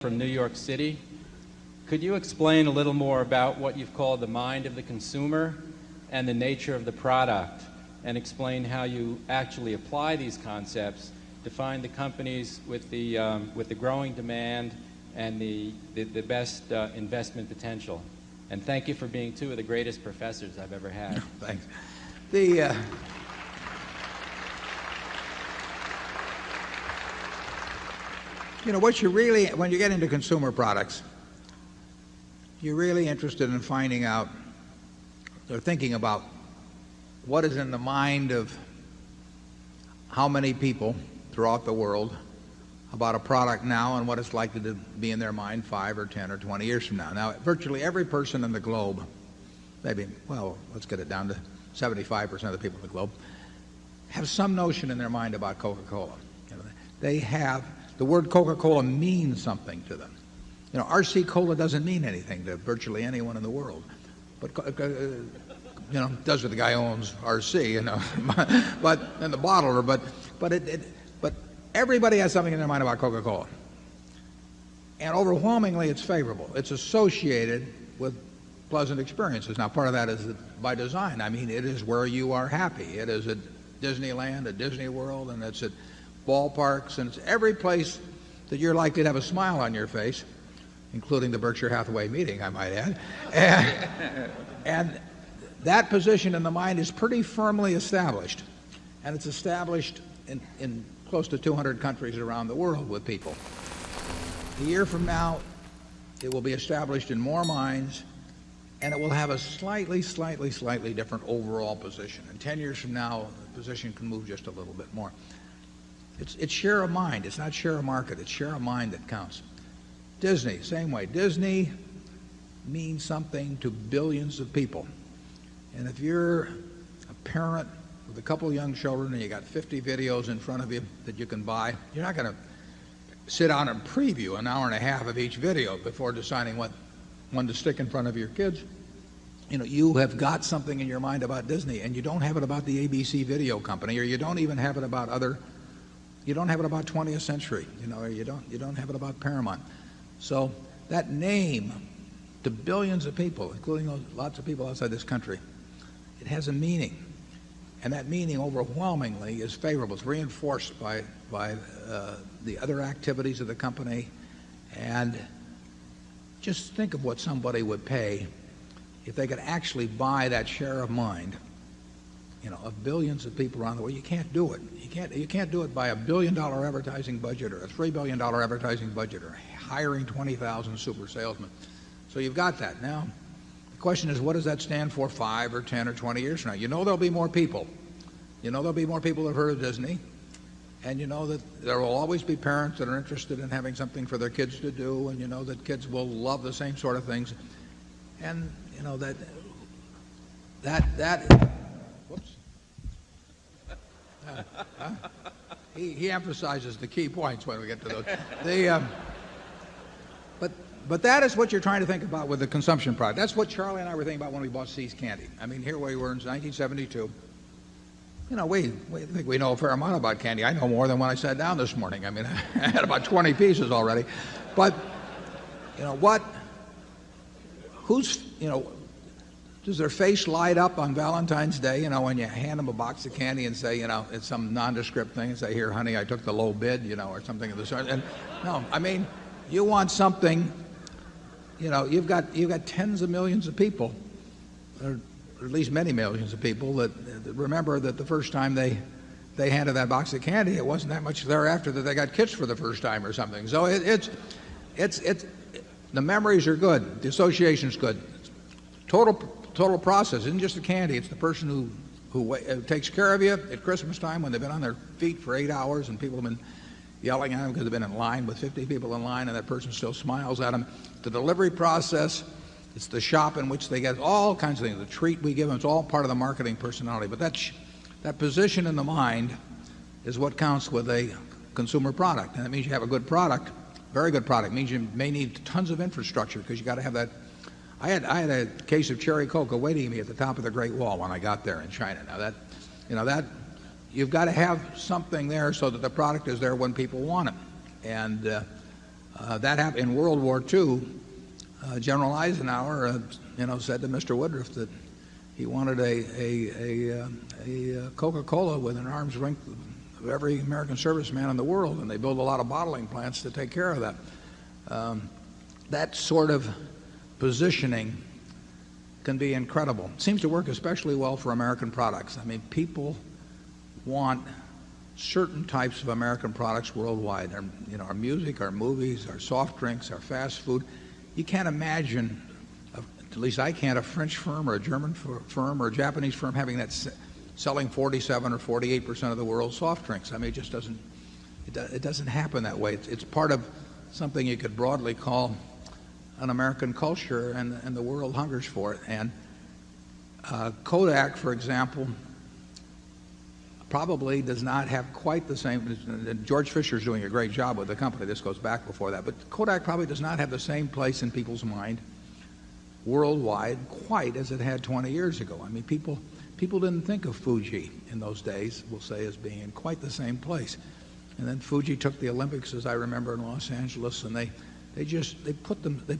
from New York City. Could you explain a little more about what you've called the mind of the consumer and the nature of the product, and explain how you actually apply these concepts to find the companies with the growing demand and the best investment potential? And thank you for being two of the greatest professors I've ever had. Thanks. What you really, when you get into consumer products, you're really interested in finding out or thinking about what is in the mind of how many people throughout the world about a product now and what it's likely to be in their mind 5 or 10 or 20 years from now. Now, virtually every person in the globe, let's get it down to 75% of the people in the globe, have some notion in their mind about Coca-Cola. They have, the word Coca-Cola means something to them. RC Cola doesn't mean anything to virtually anyone in the world. But, it does with the guy who owns RC, but, and the bottler, but everybody has something in their mind about Coca-Cola. And overwhelmingly, it's favorable. It's associated with pleasant experiences. Now, part of that is by design. I mean, it is where you are happy. It is at Disneyland, at Disney World, and it's at ballparks, and it's every place that you're likely to have a smile on your face, including the Berkshire Hathaway meeting, I might add. And that position in the mind is pretty firmly established. And it's established in close to 200 countries around the world with people. A year from now, it will be established in more minds, and it will have a slightly different overall position. And 10 years from now, the position can move just a little bit more. It's share of mind. It's not share of market. It's share of mind that counts. Disney, same way. Disney means something to billions of people. And if you're a parent with a couple of young children and you got 50 videos in front of you that you can buy, you're not going to sit down and preview an hour and a half of each video before deciding what one to stick in front of your kids. You have got something in your mind about Disney, and you don't have it about the ABC video company, or you don't even have it about you don't have it about 20th Century, or you don't have it about Paramount. So that name, to billions of people, including lots of people outside this country, it has a meaning. And that meaning overwhelmingly is favorable. It's reinforced by the other activities of the company. And just think of what somebody would pay if they could actually buy that share of mind, of billions of people around the world. You can't do it. You can't do it by $1 billion advertising budget or a $3 billion advertising budget or hiring 20,000 super salesmen. So you've got that. Now, the question is, what does that stand for 5 or 10 or 20 years from now? There'll be more people. There'll be more people that have heard of Disney. And that there will always be parents that are interested in having something for their kids to do. And that kids will love the same sort of things. And, whoops. He emphasizes the key points when we get to those. But that is what you're trying to think about with the consumption product. That's what Charlie and I were thinking about when we bought See's Candy. I mean, here we were in 1972. We think we know a fair amount about candy. I know more than when I sat down this morning. I mean, I had about 20 pieces already. But, does their face light up on Valentine's Day, when you hand them a box of candy and say, it's some nondescript thing and say, here, honey, I took the low bid, or something of the sort. And no, I mean, you want something, you've got tens of millions of people, or at least many millions of people that remember that the first time they handed that box of candy, it wasn't that much thereafter that they got kissed for the first time or something. So it's the memories are good, the association's good. Total process isn't just the candy. It's the person who takes care of you at Christmas time when they've been on their feet for 8 hours and people have been yelling at them because they've been in line with 50 people in line and that person still smiles at them. The delivery process, it's the shop in which they get all kinds of things. The treat we give them, it's all part of the marketing personality. But that position in the mind is what counts with a consumer product. And that means you have a good product, very good product. It means you may need tons of infrastructure because you got to have that. I had a case of cherry coke awaiting me at the top of the Great Wall when I got there in China. Now that you've got to have something there so that the product is there when people want it. And That happened in World War II. General Eisenhower, said to Mr. Woodruff that he wanted a Coca-Cola within arm's length of every American serviceman in the world, and they built a lot of bottling plants to take care of that. That sort of positioning can be incredible. It seems to work especially well for American products. I mean, people want certain types of American products worldwide. Our music, our movies, our soft drinks, our fast food. You can't imagine, at least I can't, a French firm or a German firm or a Japanese firm having that selling 47 or 48% of the world's soft drinks. I mean, it just doesn't happen that way. It's part of something you could broadly call an American culture, and the world hungers for it. And Kodak, for example, probably does not have quite the same. George Fisher's doing a great job with the company. This goes back before that. But Kodak probably does not have the same place in people's mind worldwide quite as it had 20 years ago. I mean, people didn't think of Fuji in those days, we'll say, as being in quite the same place. And then Fuji took the Olympics, as I remember, in Los Angeles, and they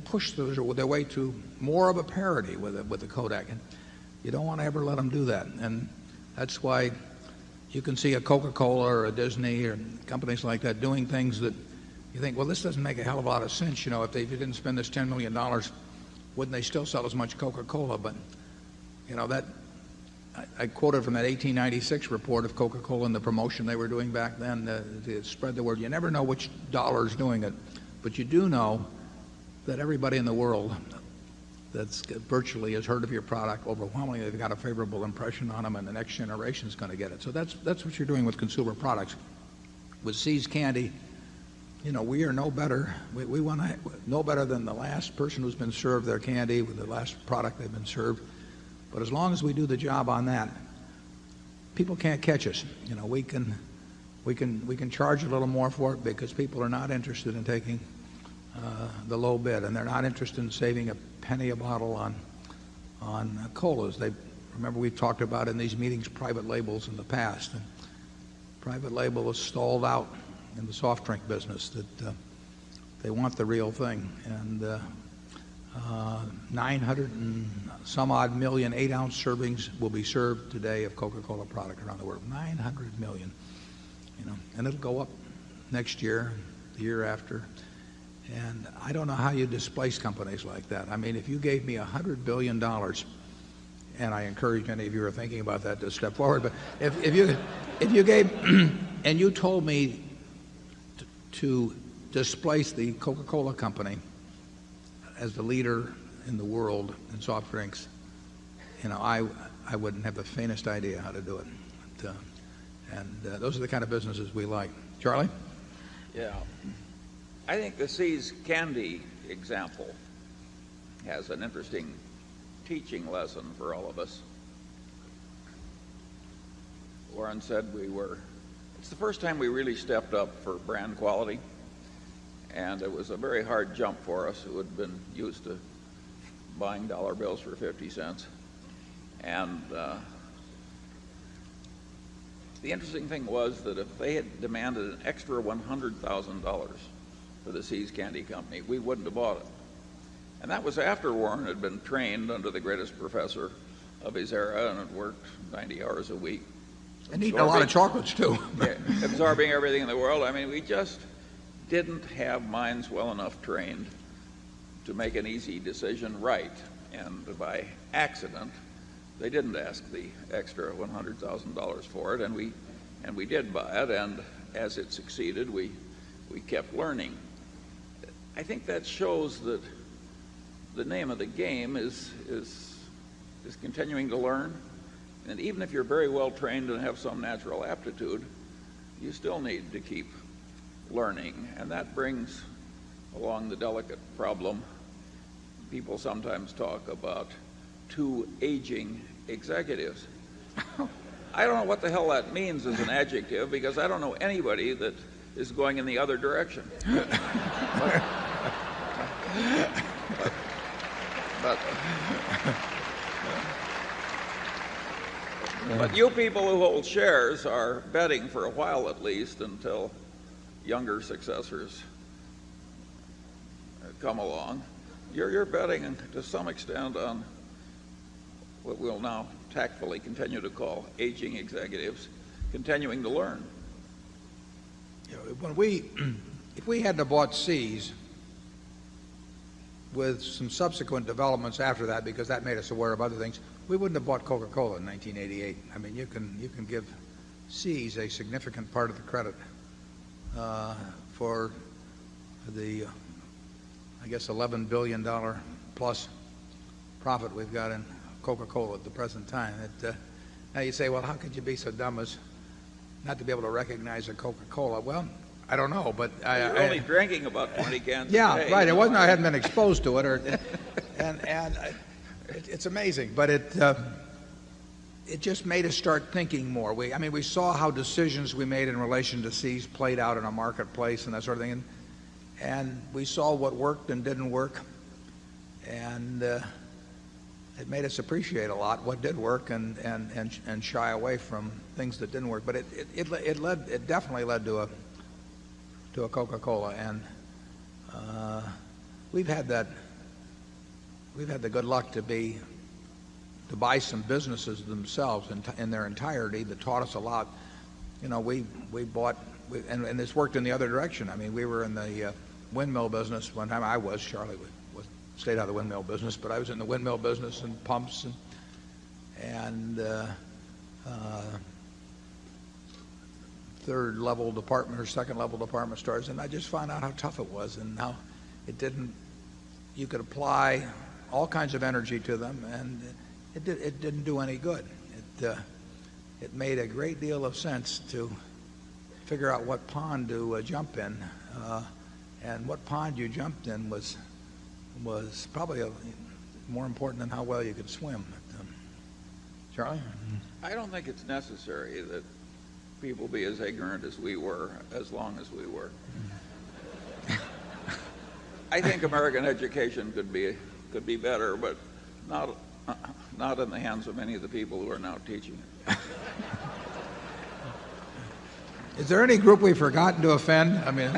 pushed their way to more of a parity with the Kodak. And you don't want to ever let them do that. And that's why you can see a Coca-Cola or a Disney or companies like that doing things that you think, well, this doesn't make a hell of a lot of sense. If you didn't spend this $10 million, wouldn't they still sell as much Coca-Cola? But, I quoted from that 1896 report of Coca-Cola and the promotion they were doing back then to spread the word. You never know which dollar is doing it, but you do know that everybody in the world that's virtually has heard of your product. Overwhelmingly, they've got a favorable impression on them, and the next generation is going to get it. So that's what you're doing with consumer products. With See's Candy, we are no better. We want to no better than the last person who's been served their candy with the last product they've been served. But as long as we do the job on that, people can't catch us. We can charge a little more for it because people are not interested in taking the low bid, and they're not interested in saving a penny a bottle on colas. Remember, we've talked about in these meetings private labels in the past, and private label has stalled out in the soft drink business. That they want the real thing, and 900 and some odd million 8-ounce servings will be served today of Coca-Cola product around the world. 900 million, and it'll go up next year, the year after. And I don't know how you displace companies like that. I mean, if you gave me $100 billion, and I encourage any of you who are thinking about that to step forward, but if you gave, and you told me to displace the Coca-Cola company as the leader in the world in soft drinks, I wouldn't have the faintest idea how to do it. Those are the kind of businesses we like. Charlie? Yeah. I think the See's Candy example has an interesting teaching lesson for all of us. Warren said it's the first time we really stepped up for brand quality, and it was a very hard jump for us who had been used to buying dollar bills for 50 cents. And the interesting thing was that if they had demanded an extra $100,000 for the See's Candy Company, we wouldn't have bought it. And that was after Warren had been trained under the greatest professor of his era and had worked 90 hours a week. And eating a lot of chocolates, too. Absorbing everything in the world. I mean, we just didn't have minds well enough trained to make an easy decision right. And by accident, they didn't ask the extra $100,000 for it, and we did buy it, and as it succeeded, we kept learning. I think that shows that the name of the game is continuing to learn, and even if you're very well trained and have some natural aptitude, you still need to keep learning, and that brings along the delicate problem. People sometimes talk about two aging executives. I don't know what the hell that means as an adjective, because I don't know anybody that is going in the other direction. But you people who hold shares are betting for a while at least until younger successors come along, you're betting to some extent on what we'll now tactfully continue to call aging executives continuing to learn. You know, if we hadn't bought Seas with some subsequent developments after that, because that made us aware of other things, we wouldn't have bought Coca-Cola in 1988. I mean, you can give Seas a significant part of the credit for the, I guess, $11 billion plus profit we've got in Coca-Cola at the present time. Now you say, well, how could you be so dumb as not to be able to recognize a Coca-Cola? Well, I don't know, but you're only drinking about 20 cans. Yeah, a day, right. It wasn't I hadn't been exposed to it, it's amazing. But it just made us start thinking more. We saw how decisions we made in relation to Seas played out in a marketplace and that sort of thing, and we saw what worked and didn't work, and it made us appreciate a lot what did work and shy away from things that didn't work. But it definitely led to a Coca-Cola, and we've had the good luck to buy some businesses themselves in their entirety that taught us a lot. You know, we bought, and this worked in the other direction. I mean, we were in the windmill business one time. Charlie stayed out of the windmill business, but I was in the windmill business and pumps and third level department or second level department stores, and I just found out how tough it was and how you could apply all kinds of energy to them, and it didn't do any good. It made a great deal of sense to figure out what pond to jump in, and what pond you jumped in was probably more important than how well you could swim. Charlie? I don't think it's necessary that people be as ignorant as we were, as long as we were. I think American education could be better, but not in the hands of many of the people who are now teaching it. Is there any group we've forgotten to offend? I mean,